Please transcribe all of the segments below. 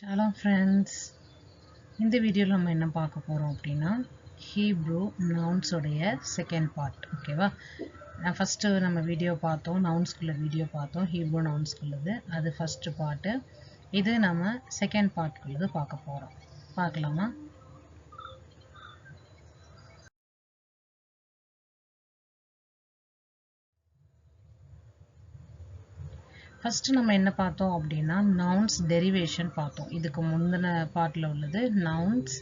Hello friends, இந்த வீடியோவில் நம்ம என்ன பார்க்க போகிறோம் அப்படின்னா ஹீப்ரூ நவுன்ஸோடைய செகண்ட் பார்ட். ஓகேவா, நான் ஃபஸ்ட்டு நம்ம வீடியோ பார்த்தோம், நவுன்ஸ்குள்ள வீடியோ பார்த்தோம், ஹீப்ரூ நவுன்ஸ்குள்ளது. அது ஃபஸ்ட்டு பார்ட்டு. இது நம்ம செகண்ட் பார்ட்குள்ளது பார்க்க போகிறோம். பார்க்கலாமா? ஃபஸ்ட்டு நம்ம என்ன பார்த்தோம் அப்படின்னா நவுன்ஸ் டெரிவேஷன் பார்த்தோம். இதுக்கு முந்தின பார்ட்டில் உள்ளது நவுன்ஸ்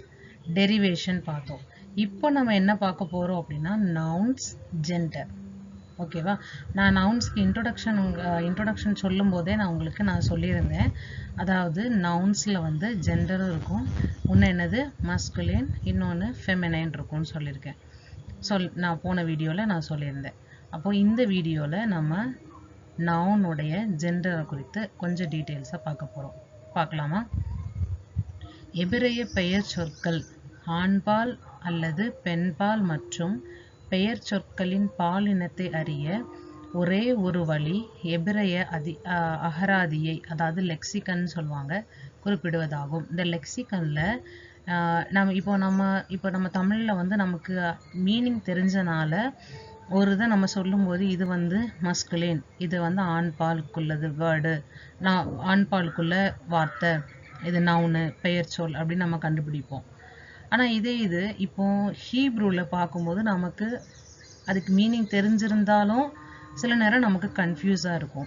டெரிவேஷன் பார்த்தோம். இப்போ நம்ம என்ன பார்க்க போகிறோம் அப்படின்னா நவுன்ஸ் ஜெண்டர். ஓகேவா, நான் நவுன்ஸ்க்கு இன்ட்ரொடக்ஷன் சொல்லும் போதே நான் சொல்லியிருந்தேன். அதாவது நவுன்ஸில் வந்து ஜெண்டரும் இருக்கும், ஒன்று என்னது மஸ்குலின், இன்னொன்று ஃபெமினைன் இருக்கும்னு சொல்லியிருக்கேன். நான் போன வீடியோவில் நான் சொல்லியிருந்தேன். அப்போது இந்த வீடியோவில் நம்ம நவுனுடைய ஜெண்டரை குறித்து கொஞ்சம் டீட்டெயில்ஸாக பார்க்க போகிறோம். பார்க்கலாமா? எபிரேய பெயர் சொற்கள் ஆண்பால் அல்லது பெண்பால் மற்றும் பெயர் சொற்களின் பாலினத்தை அறிய ஒரே ஒரு வழி எபிரேய அகராதியை, அதாவது லெக்சிகன் சொல்லுவாங்க, குறிப்பிடுவதாகும். இந்த லெக்சிகனில் நம்ம தமிழில் வந்து நமக்கு மீனிங் தெரிஞ்சனால ஒரு இதை நம்ம சொல்லும்போது இது வந்து மஸ்குலின், இது வந்து ஆண்பாலுக்குள்ளது வேர்டு, ஆண்பாலுக்குள்ள வார்த்தை, இது நவுனு பெயர் சொல் அப்படின்னு நம்ம கண்டுபிடிப்போம். ஆனால் இது இப்போ ஹீப்ரூவில் பார்க்கும்போது நமக்கு அதுக்கு மீனிங் தெரிஞ்சிருந்தாலும் சில நேரம் நமக்கு கன்ஃபியூஸாக இருக்கும்.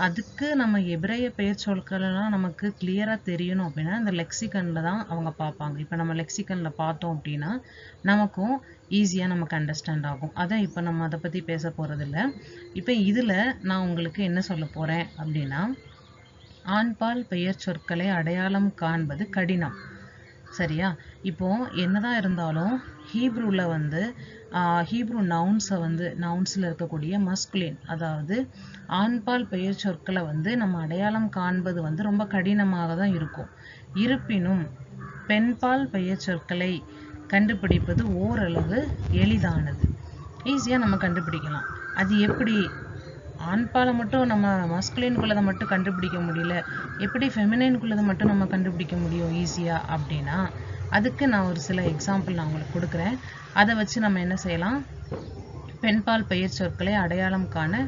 அதுக்கு நம்ம எபிரேய பெயர் சொற்களெல்லாம் நமக்கு கிளியராக தெரியணும் அப்படின்னா இந்த லெக்சிகனில் தான் அவங்க பார்ப்பாங்க. இப்போ நம்ம லெக்சிகனில் பார்த்தோம் அப்படின்னா நமக்கும் ஈஸியாக நமக்கு அண்டர்ஸ்டாண்ட் ஆகும். அதான் இப்போ நம்ம அதை பற்றி பேச போகிறதில்ல. இப்போ இதில் நான் உங்களுக்கு என்ன சொல்ல போகிறேன் அப்படின்னா ஆண்பால் பெயர் சொற்களை அடையாளம் காண்பது கடினம். சரியா? இப்போ என்னதான் இருந்தாலும் ஹீப்ரூவில் வந்து ஹீப்ரூ நவுன்ஸில் இருக்கக்கூடிய மஸ்குலின், அதாவது ஆண்பால் பெயர் சொற்களை வந்து நம்ம அடையாளம் காண்பது வந்து ரொம்ப கடினமாக தான் இருக்கும். இருப்பினும் பெண்பால் பெயர் சொற்களை கண்டுபிடிப்பது ஓரளவு எளிதானது, ஈஸியாக நம்ம கண்டுபிடிக்கலாம். அது எப்படி? ஆண்பாலை மட்டும் நம்ம மஸ்குலின்குள்ளதை மட்டும் கண்டுபிடிக்க முடியல, எப்படி ஃபெமினைன்குள்ளதை மட்டும் நம்ம கண்டுபிடிக்க முடியும் ஈஸியாக அப்படின்னா அதுக்கு நான் ஒரு சில எக்ஸாம்பிள் நான் உங்களுக்கு கொடுக்குறேன். அதை வச்சு நம்ம என்ன செய்யலாம், பெண்பால் பெயர் சொற்களை அடையாளம் காண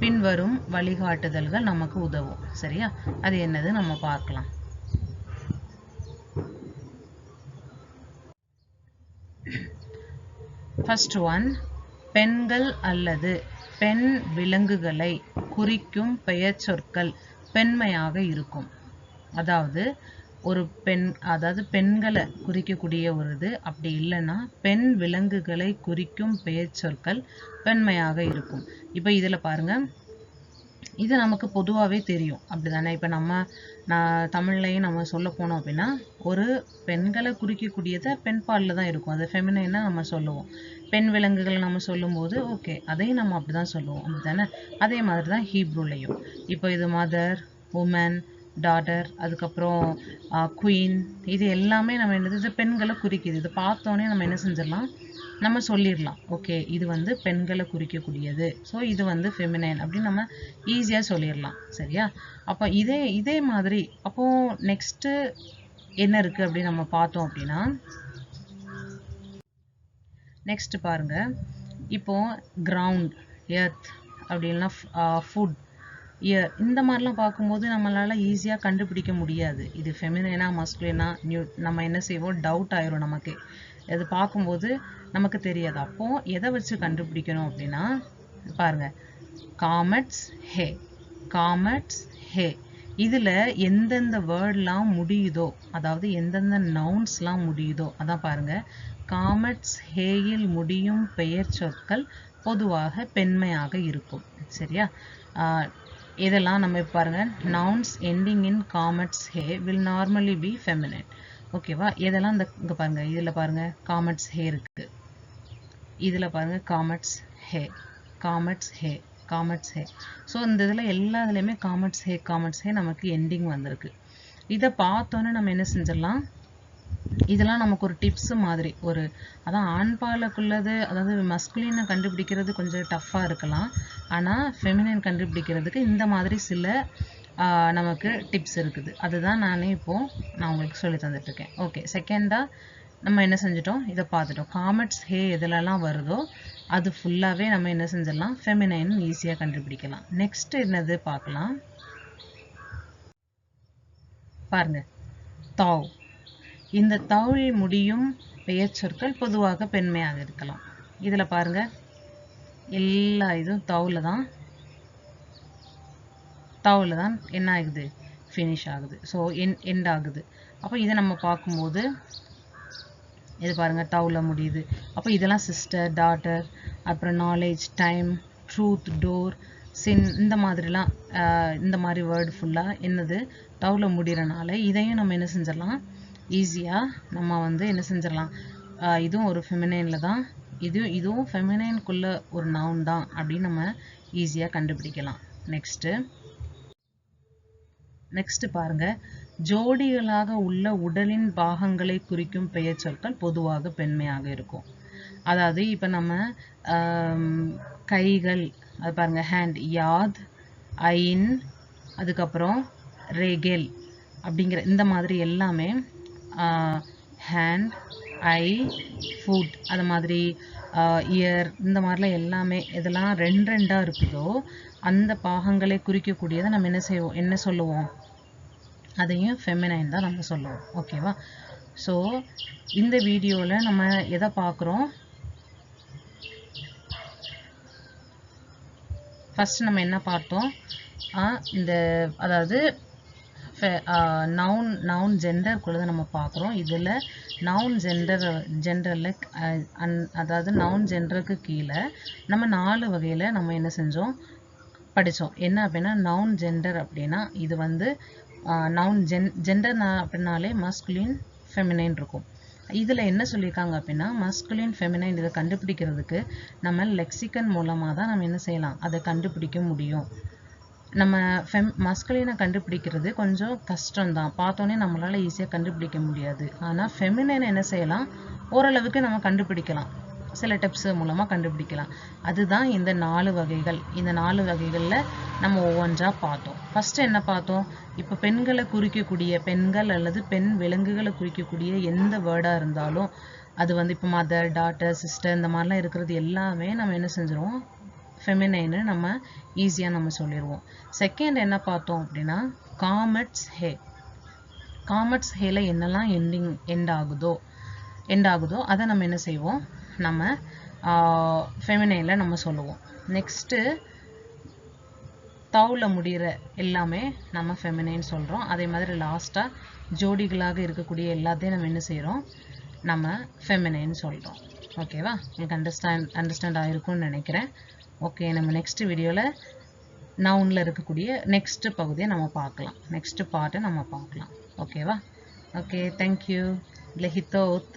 பின்வரும் வழிகாட்டுதல்கள் நமக்கு உதவும். சரியா? அது என்னது நம்ம பார்க்கலாம். ஃபர்ஸ்ட் ஒன், பெண்கள் அல்லது பெண் விலங்குகளை குறிக்கும் பெயர் சொற்கள் பெண்மையாக இருக்கும். அதாவது ஒரு பெண்களை குறிக்கக்கூடிய ஒரு இது, அப்படி இல்லைன்னா பெண் விலங்குகளை குறிக்கும் பெயர் சொற்கள் பெண்மையாக இருக்கும். இப்போ இதில் பாருங்க, இது நமக்கு பொதுவாகவே தெரியும், அப்படிதானே? இப்போ நான் தமிழ்லையும் நம்ம சொல்ல போனோம் அப்படின்னா ஒரு பெண்களை குறிக்கக்கூடியதை பெண்பாலில் தான் இருக்கும், அது ஃபெமினைனா நம்ம சொல்லுவோம். பெண் விலங்குகள் நம்ம சொல்லும்போது ஓகே, அதையும் நம்ம அப்படி தான் சொல்லுவோம், அப்படித்தானே? அதே மாதிரி தான் ஹீப்ரூலையும். இப்போ இது மதர், உமன், டாட்டர், அதுக்கப்புறம் குயின், இது எல்லாமே நம்ம என்னது பெண்களை குறிக்குது. இது பார்த்தோன்னே நம்ம என்ன செஞ்சிடலாம், நம்ம சொல்லிடலாம், ஓகே இது வந்து பெண்களை குறிக்கக்கூடியது, ஸோ இது வந்து ஃபெமினைன் அப்படின்னு நம்ம ஈஸியாக சொல்லிடலாம். சரியா? அப்போ இதே மாதிரி அப்போது நெக்ஸ்ட்டு என்ன இருக்குது அப்படின்னு நம்ம பார்த்தோம் அப்படின்னா, நெக்ஸ்ட் பாருங்க, இப்போ கிரவுண்ட், எர்த், அப்படின்னா ஃபுட், இயர், இந்த மாதிரிலாம் பார்க்கும்போது நம்மளால் ஈஸியாக கண்டுபிடிக்க முடியாது இது ஃபெமினைனா மஸ்குலினா. நம்ம என்ன செய்வோம், டவுட் ஆயிரும் நமக்கு, இது பார்க்கும்போது நமக்கு தெரியாது. அப்போது எதை வச்சு கண்டுபிடிக்கணும் அப்படின்னா பாருங்க, காமெட்ஸ், ஹே, காமெட்ஸ், ஹே, இதில் எந்தெந்த வேர்ட்லாம் முடியுதோ, அதாவது எந்தெந்த நவுன்ஸ்லாம் முடியுதோ அதான் பாருங்க, காமெட்ஸ் ஹேயில் முடியும் பெயர் சொற்கள் பொதுவாக பெண்மையாக இருக்கும். சரியா? இதெல்லாம் நம்ம பாருங்க, nouns ending in comets hey will normally be feminine. ஓகேவா? இதெல்லாம் இங்கே பாருங்க, இதில் பாருங்க காமெட்ஸ் ஹே இருக்கு, இதில் பாருங்க காமெட்ஸ் ஹே, காமெட்ஸ் ஹே, காமெட்ஸ் ஹே. ஸோ இந்த இதில் எல்லா இதுலேயுமே காமெட்ஸ் ஹே நமக்கு எண்டிங் வந்திருக்கு. இதை பார்த்தோன்னே நம்ம என்ன செஞ்சிடலாம், இதெல்லாம் நமக்கு ஒரு டிப்ஸ் மாதிரி, அதான் ஆண்பாலுக்குள்ளது, அதாவது மஸ்குலினை கண்டுபிடிக்கிறது கொஞ்சம் டஃப்பாக இருக்கலாம், ஆனால் ஃபெமினைன் கண்டுபிடிக்கிறதுக்கு இந்த மாதிரி சில நமக்கு டிப்ஸ் இருக்குது. அதுதான் நான் உங்களுக்கு சொல்லி தந்துட்டுருக்கேன். ஓகே, செகண்டாக நம்ம என்ன செஞ்சிட்டோம், இதை பார்த்துட்டோம். காமெட்ஸ் ஹே எதுலலாம் வருதோ அது ஃபுல்லாகவே நம்ம என்ன செஞ்சிடலாம், ஃபெமினைன் ஈஸியாக கண்டுபிடிக்கலாம். நெக்ஸ்ட் என்னது பார்க்கலாம். பாருங்க, தாவ். இந்த தாவில் முடியும் பெயர் சொற்கள் பொதுவாக பெண்மையாக இருக்கலாம். இதில் பாருங்க, எல்லா இதுவும் தாவில் தான் என்ன ஆகுது, ஃபினிஷ் ஆகுது. ஸோ எண்ட் ஆகுது. அப்போ இதை நம்ம பார்க்கும்போது இது பாருங்க, டவுவில் முடியுது. அப்போ இதெல்லாம் சிஸ்டர், டாட்டர், அப்புறம் நாலேஜ், டைம், ட்ரூத், டோர், சின், இந்த மாதிரிலாம் இந்த மாதிரி வேர்டு ஃபுல்லாக என்னது டவுவில் முடிகிறனால இதையும் நம்ம என்ன செஞ்சிடலாம், ஈஸியாக நம்ம என்ன செஞ்சிடலாம். இதுவும் ஒரு ஃபெமினைனில் தான், இதுவும் ஃபெமினைனுக்குள்ள ஒரு நவுன் தான் அப்படின்னு நம்ம ஈஸியாக கண்டுபிடிக்கலாம். நெக்ஸ்ட் பாருங்க, ஜோடிகளாக உள்ள உடலின் பாகங்களை குறிக்கும் பெயர் சொற்கள் பொதுவாக பெண்மையாக இருக்கும். அதாவது இப்போ நம்ம கைகள், அது பாருங்க, ஹேண்ட், யாத், ஐன், அதுக்கப்புறம் ரேகெல் அப்படிங்கிற இந்த மாதிரி எல்லாமே ஹேண்ட், ஐ, ஃபுட், அது மாதிரி இயர், இந்த மாதிரிலாம் எல்லாமே இதெல்லாம் ரெண்டாக இருக்குதோ அந்த பாகங்களை குறிக்கக்கூடியதை நம்ம என்ன சொல்லுவோம், அதையும் ஃபெமினைன் தான் நம்ம சொல்லுவோம். ஓகேவா? ஸோ இந்த வீடியோவில் நம்ம எதை பார்க்குறோம், ஃபஸ்ட் நம்ம என்ன பார்த்தோம், அதாவது நவுன் ஜெண்டருக்குள்ளதை நம்ம பார்க்குறோம். இதில் நவுன் ஜெண்டரில் அதாவது நவுன் ஜெண்டருக்கு கீழே நம்ம 4 வகையில் நம்ம என்ன செஞ்சோம், படித்தோம். என்ன அப்படின்னா, நவுன் ஜெண்டர் அப்படின்னா இது நவுன் ஜெண்டர் அப்படின்னாலே மஸ்குலின், ஃபெமினைன் இருக்கும். இதில் என்ன சொல்லியிருக்காங்க அப்படின்னா, மஸ்குலின், ஃபெமினைன் இதை கண்டுபிடிக்கிறதுக்கு நம்ம லெக்சிக்கன் மூலமாக தான் நம்ம என்ன செய்யலாம், அதை கண்டுபிடிக்க முடியும். நம்ம மஸ்குலினை கண்டுபிடிக்கிறது கொஞ்சம் கஷ்டம்தான், பார்த்தோன்னே நம்மளால் ஈஸியாக கண்டுபிடிக்க முடியாது. ஆனால் ஃபெமினைனை என்ன செய்யலாம், ஓரளவுக்கு நம்ம கண்டுபிடிக்கலாம், சில டிப்ஸ் மூலமாக கண்டுபிடிக்கலாம். அதுதான் இந்த 4 வகைகள். இந்த 4 வகைகளில் நம்ம ஒவ்வொன்றா பார்த்தோம். ஃபஸ்ட்டு என்ன பார்த்தோம், இப்போ பெண்களை குறிக்கக்கூடிய, பெண்கள் அல்லது பெண் விலங்குகளை குறிக்கக்கூடிய எந்த வேர்டாக இருந்தாலும் அது இப்போ மதர், டாட்டர், சிஸ்டர் இந்த மாதிரிலாம் இருக்கிறது எல்லாமே நம்ம என்ன செஞ்சிருவோம், ஃபெமினைன்னு நம்ம ஈஸியாக நம்ம சொல்லிடுவோம். செகண்ட் என்ன பார்த்தோம் அப்படின்னா, காமெட்ஸ் ஹேல என்னெல்லாம் எண்ட் ஆகுதோ அதை நம்ம என்ன செய்வோம், நம்ம ஃபெமினைனில் நம்ம சொல்லுவோம். நெக்ஸ்ட்டு தாவில் முடிகிற எல்லாமே நம்ம ஃபெமினைன் சொல்கிறோம். அதே மாதிரி லாஸ்ட்டாக ஜோடிகளாக இருக்கக்கூடிய எல்லாத்தையும் நம்ம என்ன செய்கிறோம், நம்ம ஃபெமினைன் சொல்கிறோம். ஓகேவா? உங்களுக்கு அண்டர்ஸ்டாண்ட் ஆகிருக்கும்னு நினைக்கிறேன். ஓகே, நம்ம நெக்ஸ்ட் வீடியோவில் நவுனில் இருக்கக்கூடிய நெக்ஸ்ட் பகுதியை நம்ம பார்க்கலாம், நெக்ஸ்ட் பார்ட்டை நம்ம பார்க்கலாம். ஓகேவா? Okay, thank you. லெஹித்தோத்.